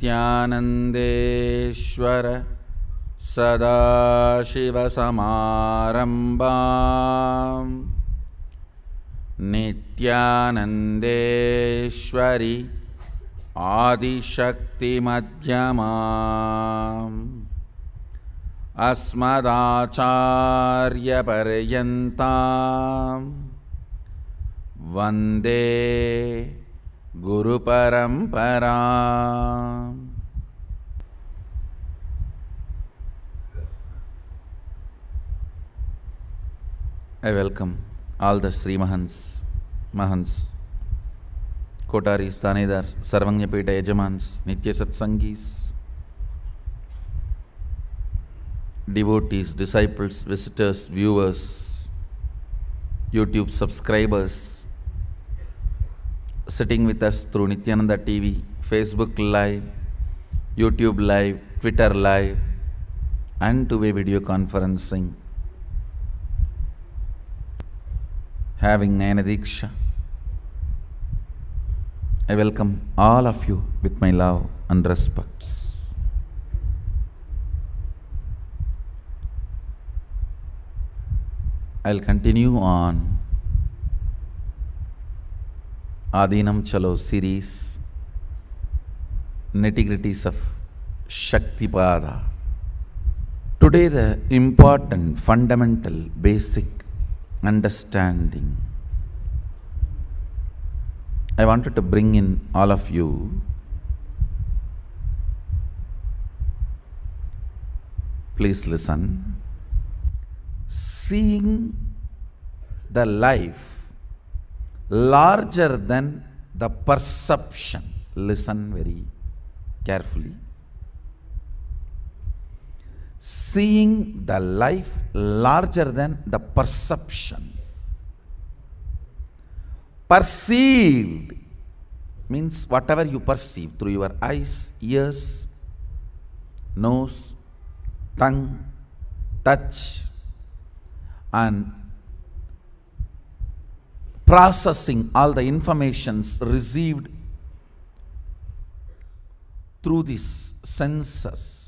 नित्यानन्देश्वर सदाशिवसमारम्भां नित्यानन्देश्वरि आदिशक्तिमध्यमाम् अस्मदाचार्यपर्यन्तां वन्दे गुरुपरम्पराम्। I welcome all the Sri Mahants, Kotaris, Dhanedars, Sarvanyapeta Yajamans, Nitya Satsangis, devotees, disciples, visitors, viewers, YouTube subscribers, sitting with us through Nityananda TV, Facebook Live, YouTube Live, Twitter Live, and two-way video conferencing. Having Nayanadiksha, I welcome all of you with my love and respects. I'll continue on Adinam Chalo series, nitty-gritties of Shaktipada. Today the important, fundamental, basic understanding I wanted to bring in all of you. Please listen. Seeing the life larger than the perception. Listen very carefully. Seeing the life larger than the perception. Perceived means whatever you perceive through your eyes, ears, nose, tongue, touch, and processing all the informations received through these senses.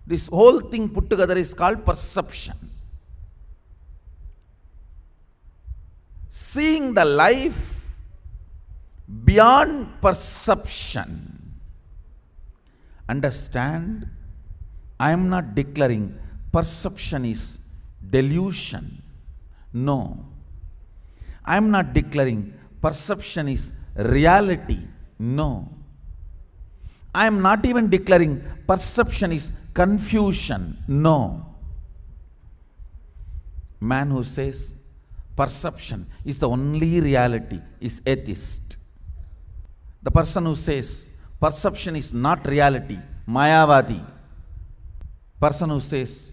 This whole thing put together is called perception. Seeing the life beyond perception. Understand, I am not declaring perception is delusion. No. I am not declaring perception is reality. No. I am not even declaring perception is confusion. No. Man who says perception is the only reality is atheist. The person who says perception is not reality, Mayavadi. Person who says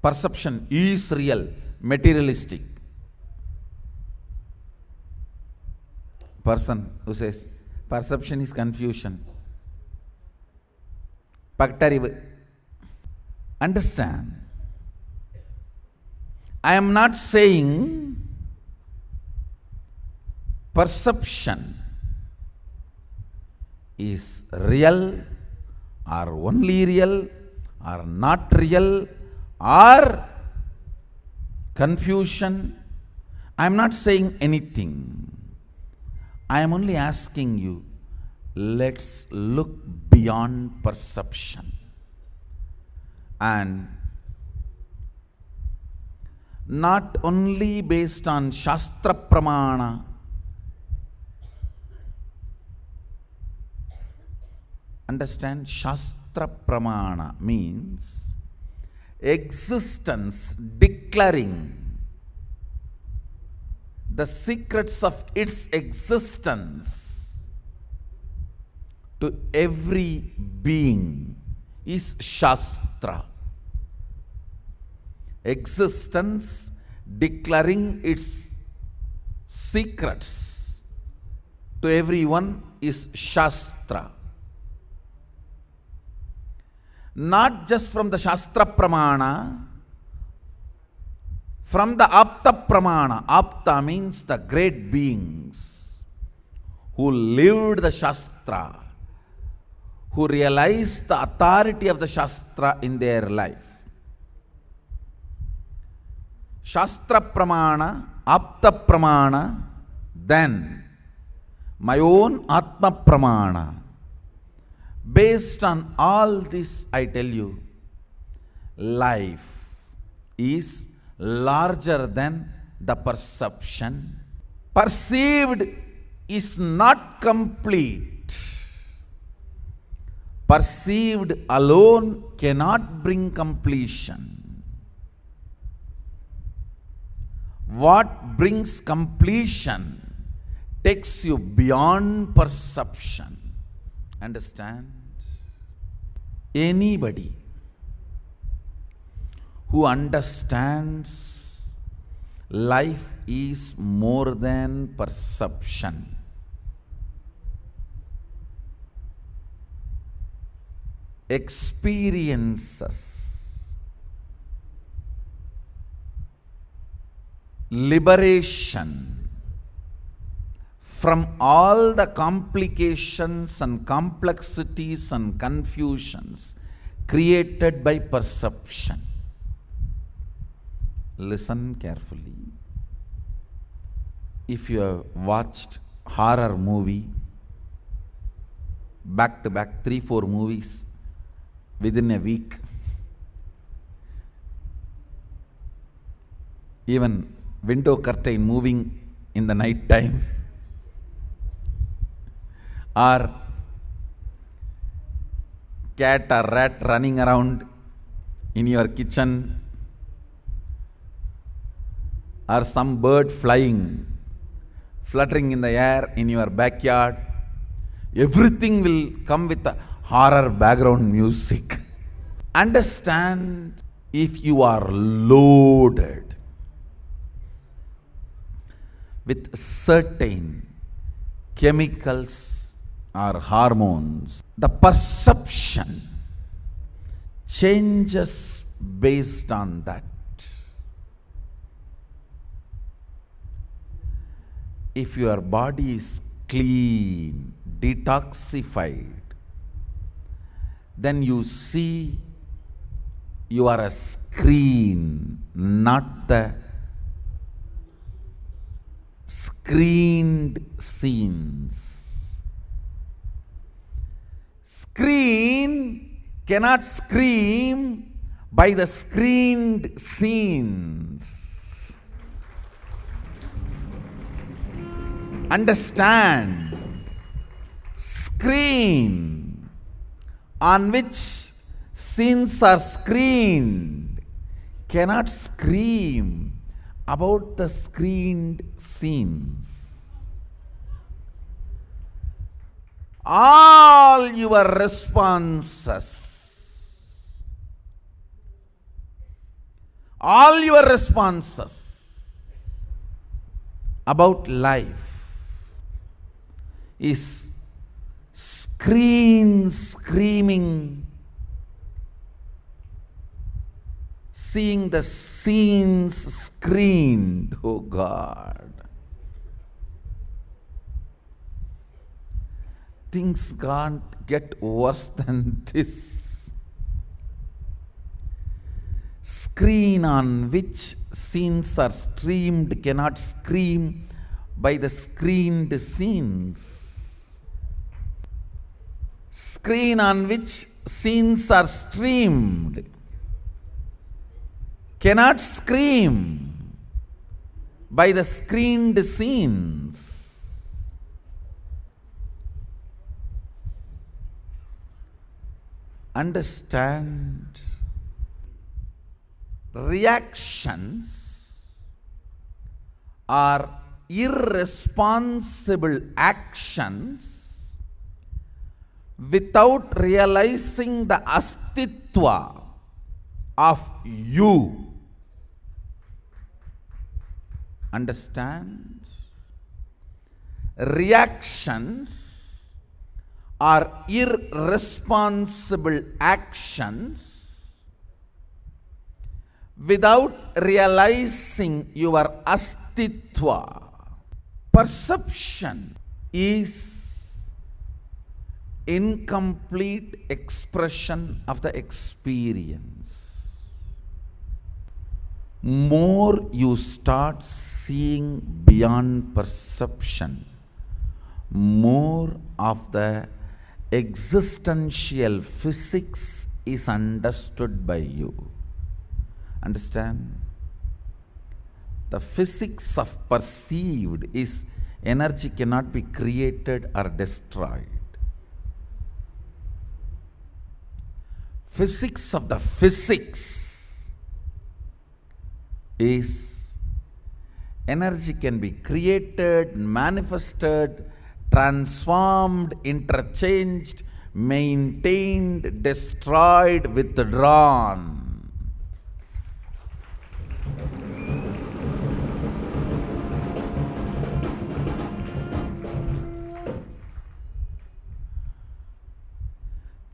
perception is real, materialistic. Person who says perception is confusion, Pagtarivu. Understand, I am not saying perception is real or only real or not real or confusion. I am not saying anything. I am only asking you, let's look beyond perception and not only based on Shastra Pramana. Understand, Shastra Pramana means existence declaring the secrets of its existence to every being is Shastra. Existence declaring its secrets to everyone is Shastra. Not just from the Shastra Pramana, from the Apta Pramana. Apta means the great beings who lived the Shastra, who realize the authority of the Shastra in their life. Shastra Pramana, Apta Pramana, then my own Atma Pramana. Based on all this, I tell you, life is larger than the perception. Perceived is not complete. Perceived alone cannot bring completion. What brings completion takes you beyond perception. Understand? Anybody who understands life is more than perception, experiences liberation from all the complications and complexities and confusions created by perception. Listen carefully. If you have watched horror movie, back to back 3-4 movies within a week, even window curtain moving in the night time, or cat or rat running around in your kitchen, or some bird flying, fluttering in the air in your backyard, everything will come with a horror background music. Understand, if you are loaded with certain chemicals or hormones, the perception changes based on that. If your body is clean, detoxified, then you see you are a screen, not the screened scenes. Screen cannot scream by the screened scenes. Understand, screen on which scenes are screened cannot scream about the screened scenes. All your responses, about life is screaming, seeing the scenes screened. Oh God. Things can't get worse than this. Screen on which scenes are streamed cannot scream by the screened scenes. Screen on which scenes are streamed cannot scream by the screened scenes. Understand, reactions are irresponsible actions without realizing the astitva of you. Understand? Reactions are irresponsible actions without realizing your astitva. Perception is incomplete expression of the experience. More you start seeing beyond perception, more of the existential physics is understood by you. Understand? The physics of perceived is energy cannot be created or destroyed. Physics of the physics is energy can be created, manifested, transformed, interchanged, maintained, destroyed, withdrawn.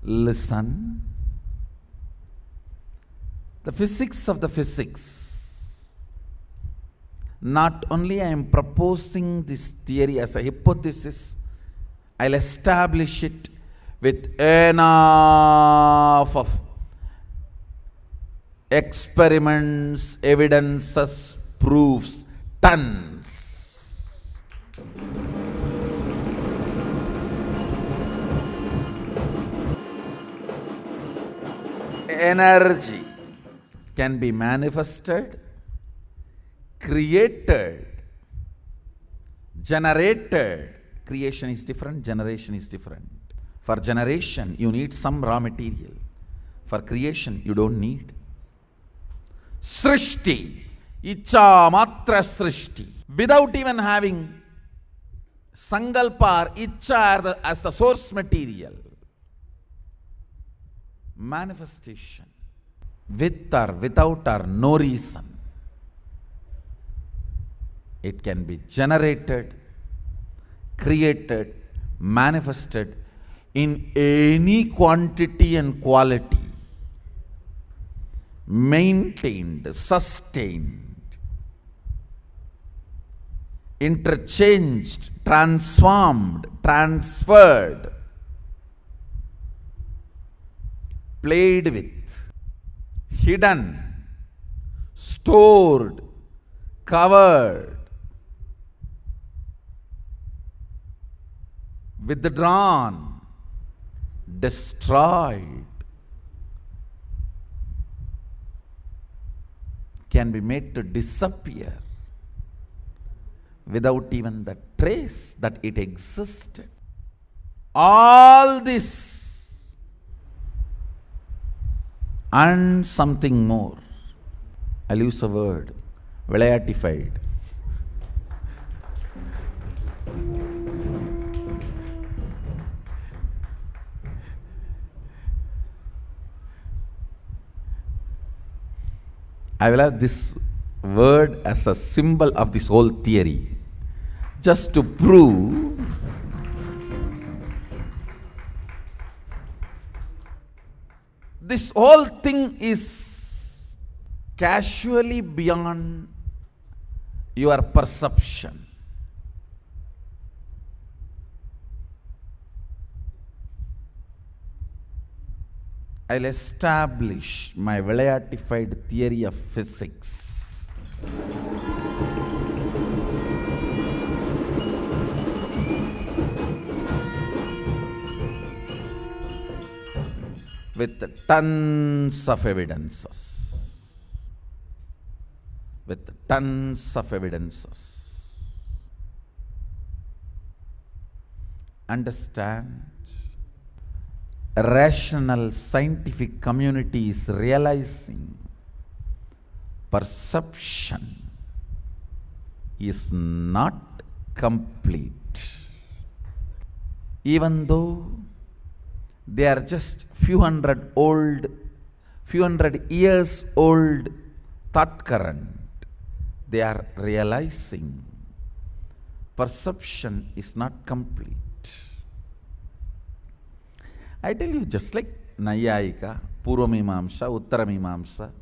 Listen. The physics of the physics. Not only I am proposing this theory as a hypothesis, I'll establish it with enough of experiments, evidences, proofs, tons. Energy can be manifested, created, generated. Creation is different, generation is different. For generation, you need some raw material. For creation, you don't need. Srishti, Icha Matra Srishti. Without even having Sangalpa or Icha as the source material. Manifestation. With or without or no reason. It can be generated, created, manifested in any quantity and quality, maintained, sustained, interchanged, transformed, transferred, played with, hidden, stored, covered, withdrawn, destroyed, can be made to disappear without even the trace that it existed. All this and something more. I'll use a word, vilayatified. I will have this word as a symbol of this whole theory, just to prove this whole thing is casually beyond your perception. I'll establish my vilayatified theory of physics. With tons of evidences. With tons of evidences. Understand? A rational scientific community is realizing perception is not complete. Even though they are just few hundred years old thought current, they are realizing perception is not complete. I tell you, just like Nayayika, Purvamimamsa, Uttaramimamsa,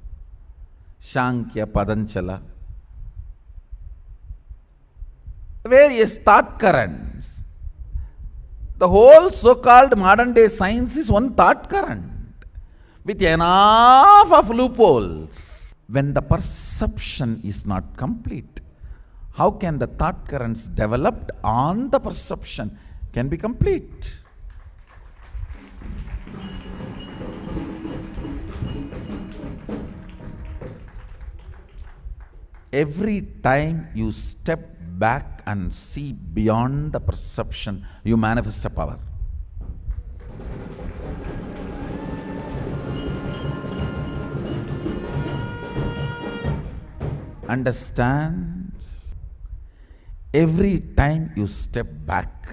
Shankya, Padanchala, various thought currents, The whole so-called modern day science is one thought current with enough of loopholes. When the perception is not complete, how can the thought currents developed on the perception can be complete? Every time you step back and see beyond the perception, you manifest a power. Understand? Every time you step back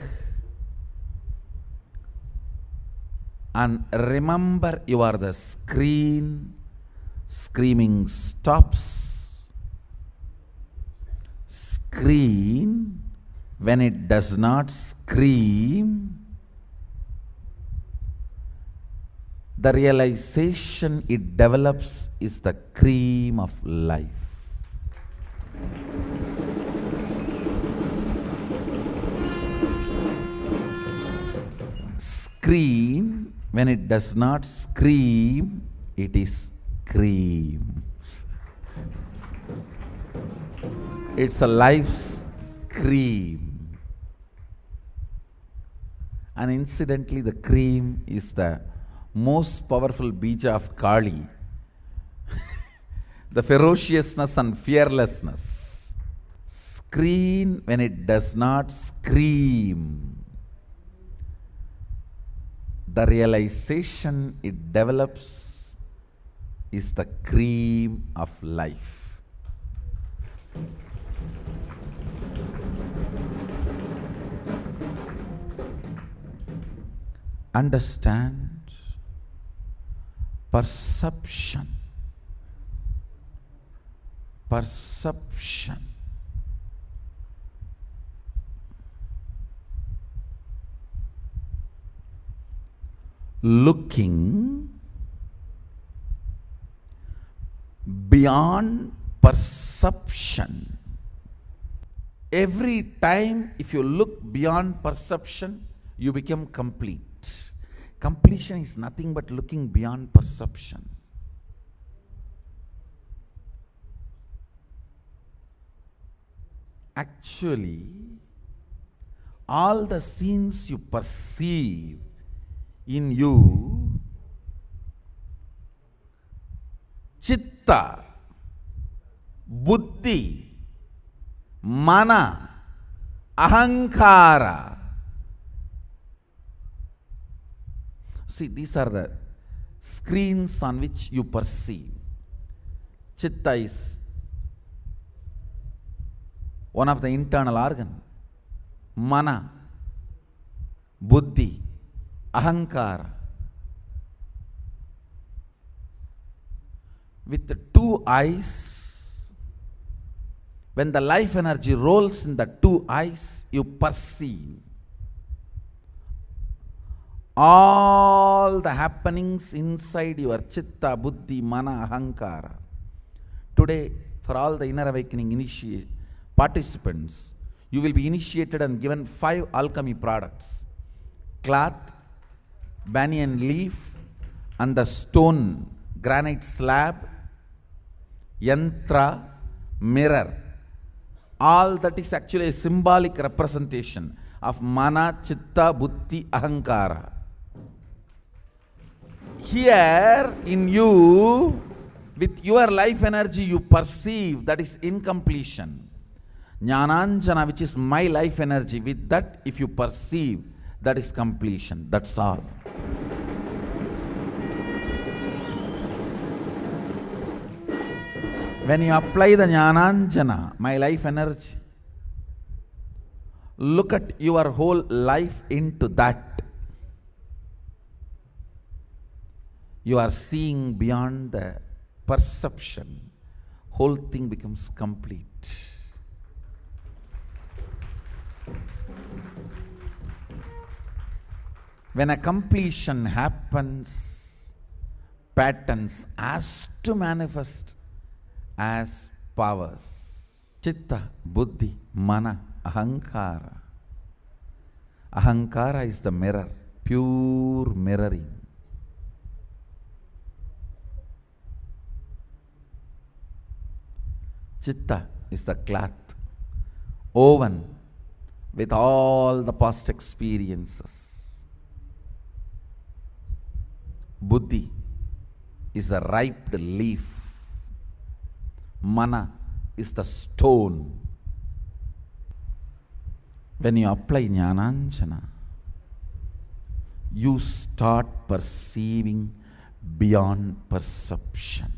and remember you are the screen, screaming stops. Screen, when it does not scream, the realization it develops is the cream of life. Screen, when it does not scream, it is cream. It's a life's cream. And incidentally, the cream is the most powerful bija of Kali. The ferociousness and fearlessness. Screen, when it does not scream, the realization it develops is the cream of life. Understand? Perception. Perception. Looking beyond perception. Every time if you look beyond perception, you become complete. Completion is nothing but looking beyond perception. Actually, all the scenes you perceive in you, chitta, buddhi, mana, ahankara. See, these are the screens on which you perceive. Chitta is one of the internal organ. Mana, buddhi, ahankara. With the two eyes, when the life energy rolls in the two eyes, you perceive all the happenings inside your chitta, buddhi, mana, ahankara. Today, for all the inner awakening participants, you will be initiated and given 5 alchemy products: cloth, banyan leaf, and the stone, granite slab, yantra, mirror. All that is actually a symbolic representation of mana, chitta, buddhi, ahankara. Here in you, with your life energy, you perceive that is incompletion. Jnananjana, which is my life energy, with that if you perceive, that is completion. That's all. When you apply the Jnananjana, my life energy, look at your whole life into that. You are seeing beyond the perception. Whole thing becomes complete. When a completion happens, patterns has to manifest as powers. Chitta, buddhi, mana, ahankara. Ahankara is the mirror, pure mirroring. Chitta is the cloth, woven with all the past experiences. Buddhi is the ripe leaf. Mana is the stone. When you apply Jnananjana, you start perceiving beyond perception.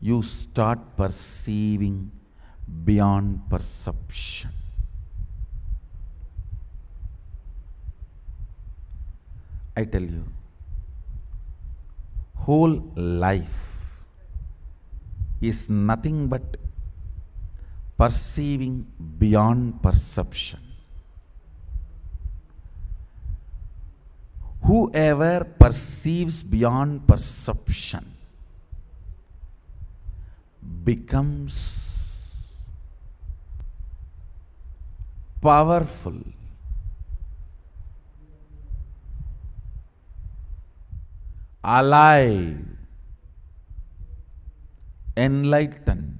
You start perceiving beyond perception. I tell you, whole life is nothing but perceiving beyond perception. Whoever perceives beyond perception becomes powerful, alive, enlightened,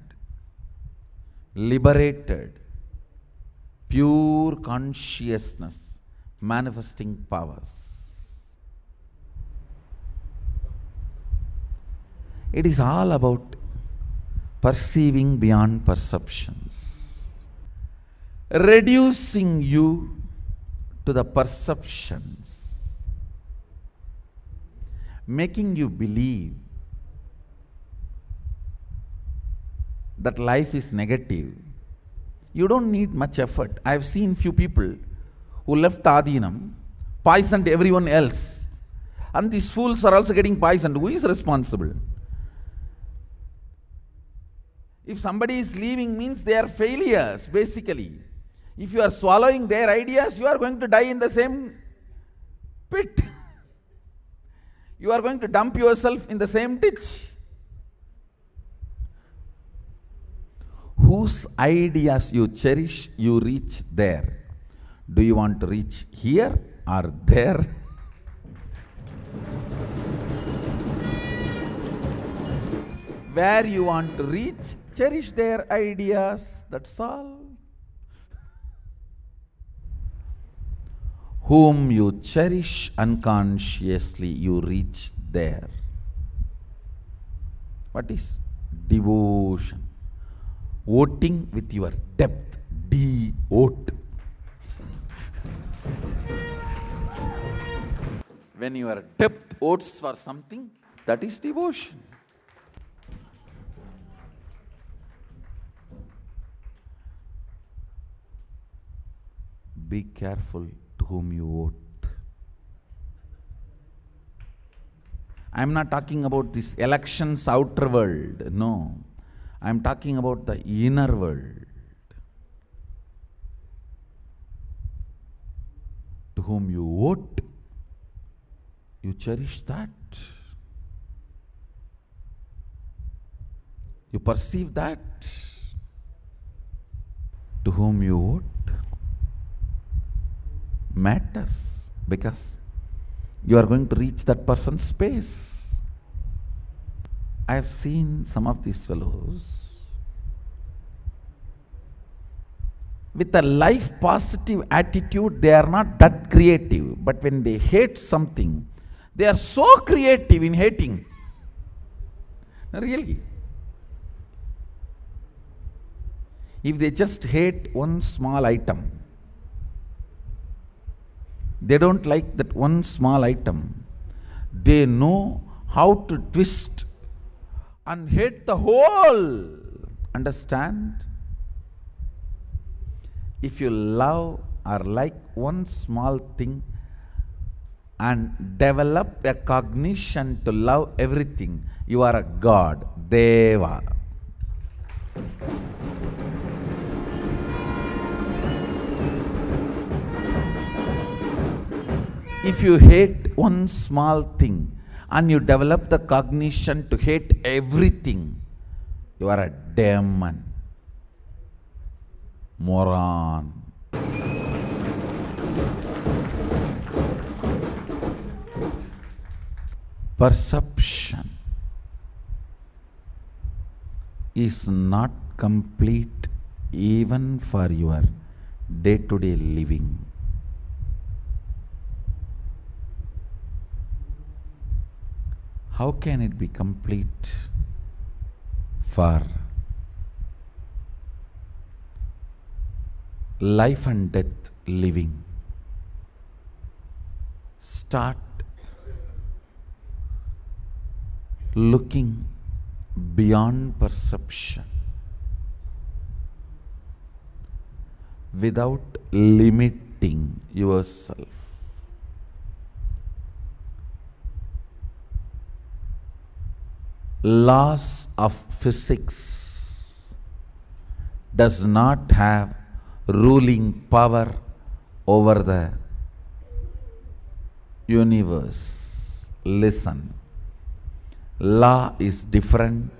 liberated, pure consciousness, manifesting powers. It is all about perceiving beyond perceptions, reducing you to the perceptions, making you believe that life is negative. You don't need much effort. I have seen few people who left Adinam, poisoned everyone else, and these fools are also getting poisoned. Who is responsible? If somebody is leaving, means they are failures, basically. If you are swallowing their ideas, you are going to die in the same pit. You are going to dump yourself in the same ditch. Whose ideas you cherish, you reach there. Do you want to reach here or there? Where you want to reach, cherish their ideas, that's all. Whom you cherish unconsciously, you reach there. What is devotion? Voting with your depth. De-vote. When your depth votes for something, that is devotion. Be careful to whom you vote. I am not talking about this elections outer world. No. I am talking about the inner world. To whom you vote, you cherish that. You perceive that. To whom you vote matters, because you are going to reach that person's space. I have seen some of these fellows with a life positive attitude. They are not that creative, but when they hate something, they are so creative in hating. Really. If they just hate one small item, they don't like that one small item, they know how to twist and hate the whole. Understand? If you love or like one small thing and develop a cognition to love everything, you are a god, Deva. If you hate one small thing and you develop the cognition to hate everything, you are a demon, moron. Perception is not complete even for your day-to-day living. How can it be complete for life and death living? Start looking beyond perception without limiting yourself. Laws of physics does not have ruling power over the universe. Listen. Law is different.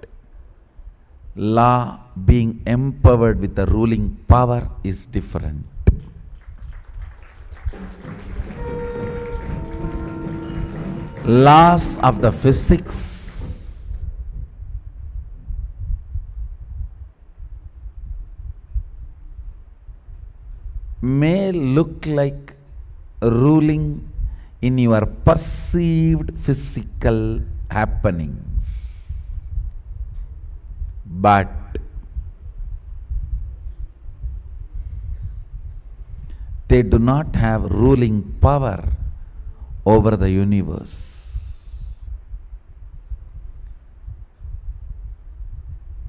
Law being empowered with the ruling power is different. Laws of the physics may look like ruling in your perceived physical happenings, but they do not have ruling power over the universe.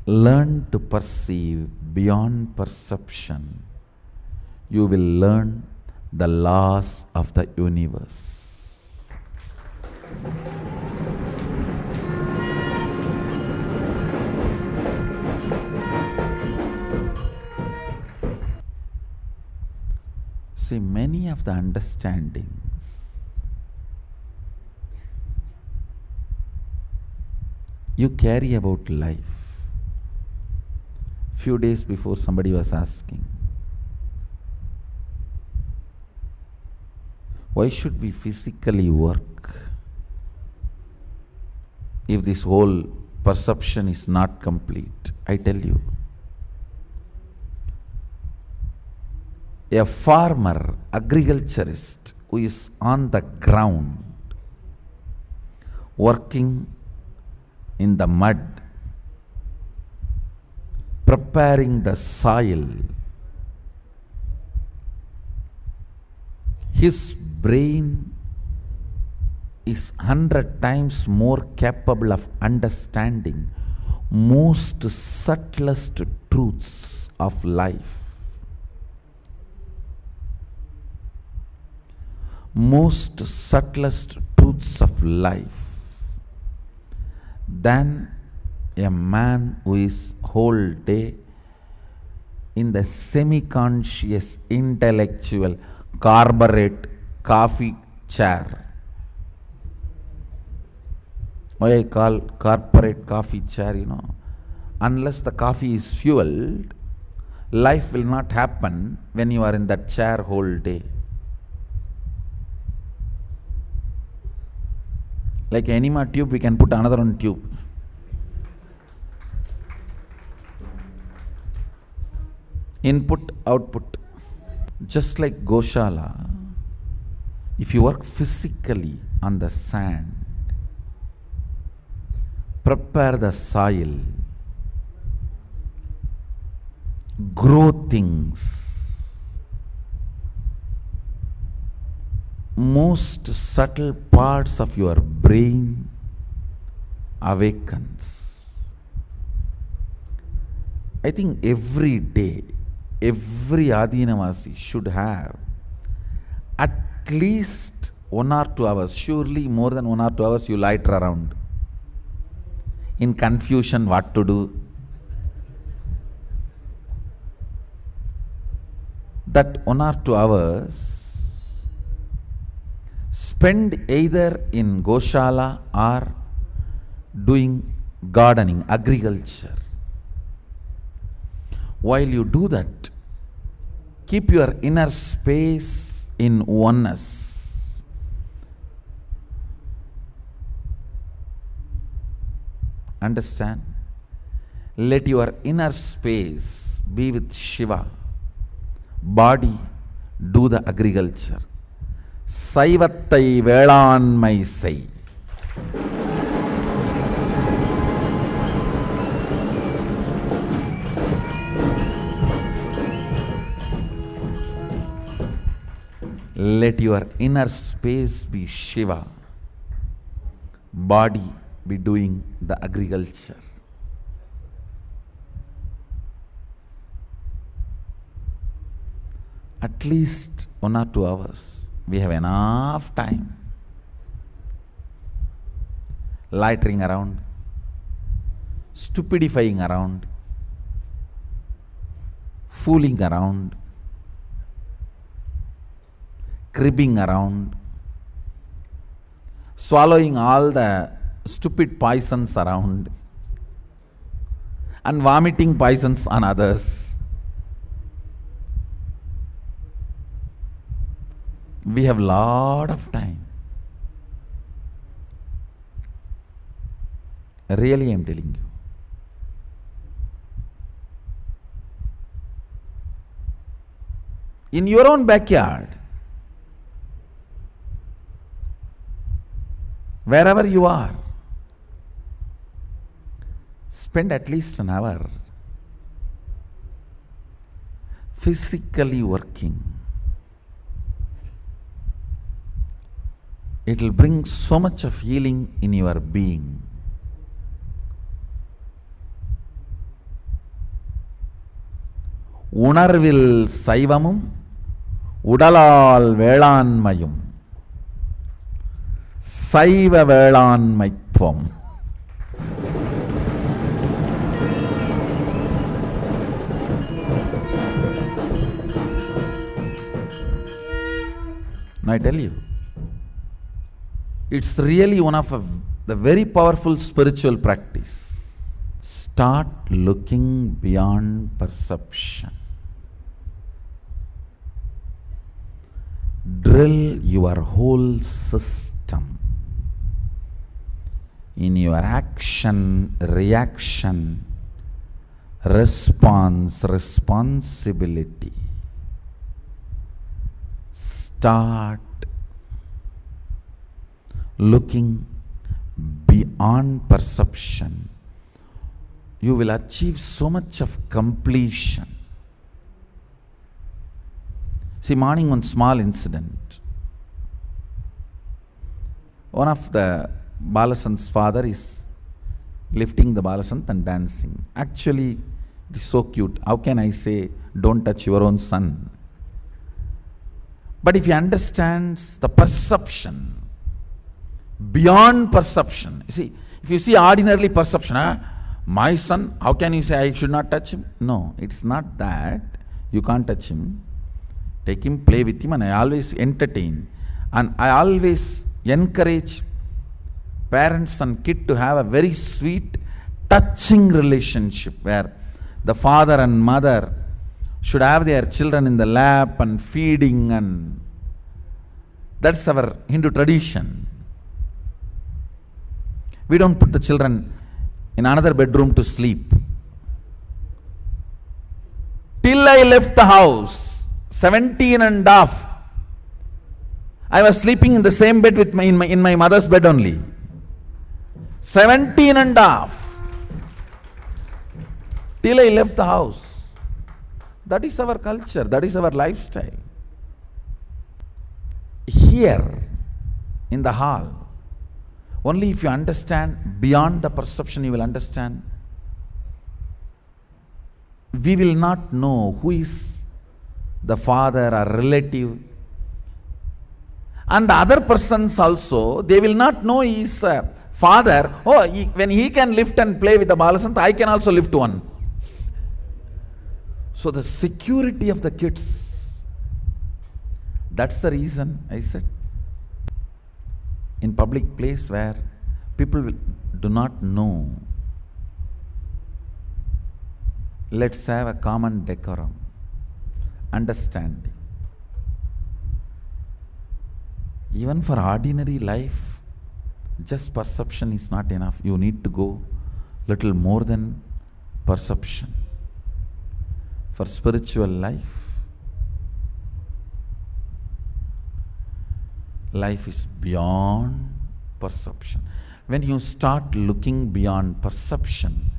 Learn to perceive beyond perception. You will learn the laws of the universe. See, many of the understandings you carry about life. Few days before, somebody was asking, why should we physically work if this whole perception is not complete? I tell you, a farmer, agriculturist who is on the ground working in the mud, preparing the soil, his brain is 100 times more capable of understanding most subtlest truths of life. Most subtlest truths of life than a man who is whole day in the semi-conscious intellectual corporate coffee chair. Why I call corporate coffee chair, unless the coffee is fueled, life will not happen when you are in that chair whole day. Like enema tube, we can put another one tube. Input, output. Just like Goshala, if you work physically on the sand, prepare the soil, grow things, most subtle parts of your brain awakens. I think every day, every Adinavasi should have at least 1 or 2 hours, surely more than 1 or 2 hours you loiter around in confusion what to do. That 1 or 2 hours spend either in Goshala or doing gardening, agriculture. While you do that, keep your inner space in oneness. Understand? Let your inner space be with Shiva. Body do the agriculture. Saivattai வேளாண்மை செய். Let your inner space be Shiva. Body be doing the agriculture. At least 1 or 2 hours. We have enough time. Loitering around, stupidifying around, fooling around, cribbing around, swallowing all the stupid poisons around, and vomiting poisons on others. We have lot of time. Really, I am telling you. In your own backyard, wherever you are, spend at least an hour physically working. It will bring so much of healing in your being. உணர்வில் சைவமும் உடலால் வேளாண்மையும் சைவ வேளாண்மைத்துவம். Now I tell you, it's really one of the very powerful spiritual practice. Start looking beyond perception. Drill your whole system in your action, reaction, response, responsibility. Start looking beyond perception. You will achieve so much of completion. See, morning one small incident. One of the Balasant's father is lifting the Balasant and dancing. Actually, it is so cute. How can I say, don't touch your own son? But if you understand the perception, beyond perception. You see, if you see ordinarily perception, my son, how can you say I should not touch him? No, it's not that. You can't touch him. Take him, play with him, and I always entertain. And I always encourage parents and kid to have a very sweet, touching relationship where the father and mother should have their children in the lap and feeding, and that's our Hindu tradition. We don't put the children in another bedroom to sleep. Till I left the house, 17 and half, I was sleeping in the same bed with in my mother's bed only. 17 and half. Till I left the house. That is our culture. That is our lifestyle. Here, in the hall, only if you understand beyond the perception, you will understand. We will not know who is the father or relative. And the other persons also, they will not know he is a father. Oh, when he can lift and play with the Balasant, I can also lift one. So the security of the kids, that's the reason I said, in public place where people do not know, let's have a common decorum, understanding. Even for ordinary life, just perception is not enough. You need to go little more than perception. For spiritual life, life is beyond perception. When you start looking beyond perception,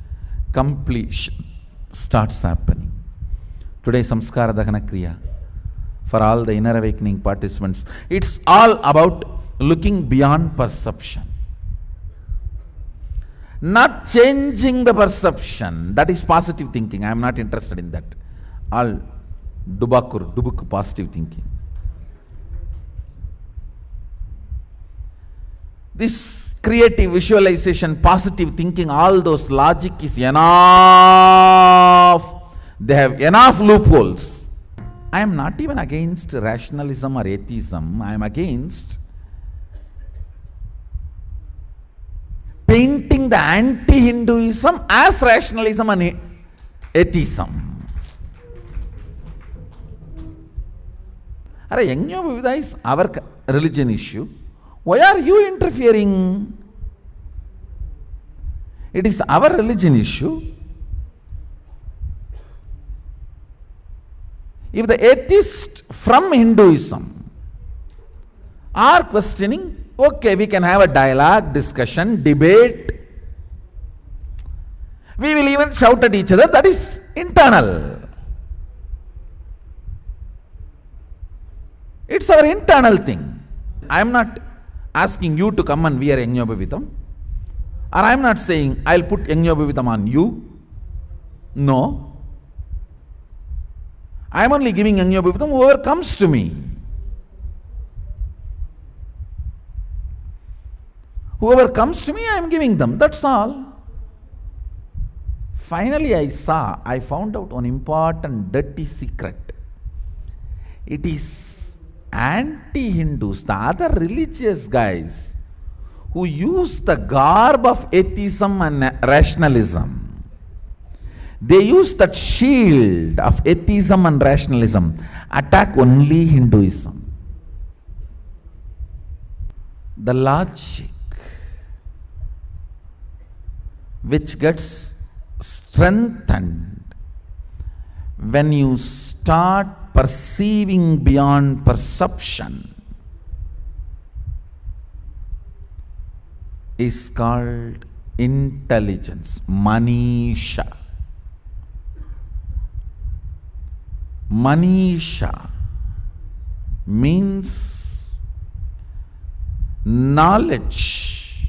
completion starts happening. Today, Samskara Dahana Kriya, for all the inner awakening participants, it's all about looking beyond perception. Not changing the perception. That is positive thinking. I am not interested in that. All dubuk positive thinking. This creative visualization, positive thinking, all those logic is enough. They have enough loopholes. I am not even against rationalism or atheism. I am against painting the anti-Hinduism as rationalism and atheism. Yajna is our religion issue. Why are you interfering? It is our religion issue. If the atheists from Hinduism are questioning, okay, we can have a dialogue, discussion, debate. We will even shout at each other. That is internal. It's our internal thing. I am not asking you to come and wear Yajñopavitam. Or I am not saying I will put Yajñopavitam on you. No. I am only giving Yajñopavitam whoever comes to me. Whoever comes to me, I am giving them. That's all. Finally, I found out one important dirty secret. It is anti-Hindus, the other religious guys who use the garb of atheism and rationalism. They use that shield of atheism and rationalism, attack only Hinduism. The logic which gets strengthened when you start perceiving beyond perception is called intelligence, Manisha. Manisha means knowledge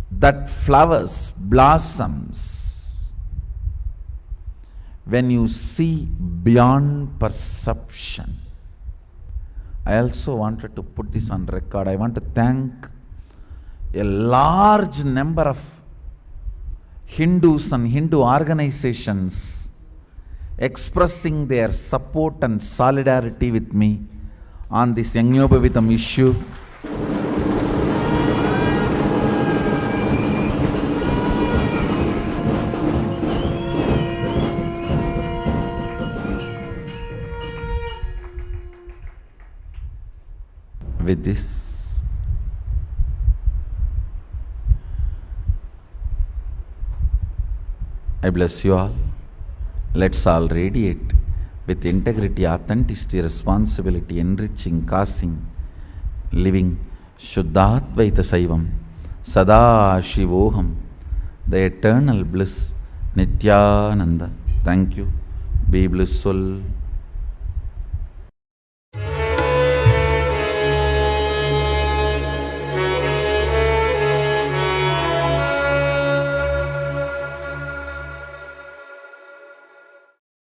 that flowers, blossoms when you see beyond perception. I also wanted to put this on record. I want to thank a large number of Hindus and Hindu organizations expressing their support and solidarity with me on this Yajñopavitam issue. With this, I bless you all. Let's all radiate with integrity, authenticity, responsibility, enriching, causing, living Shuddhadvaita Saivam, Sada Shivoham, the eternal bliss, Nityananda. Thank you. Be blissful.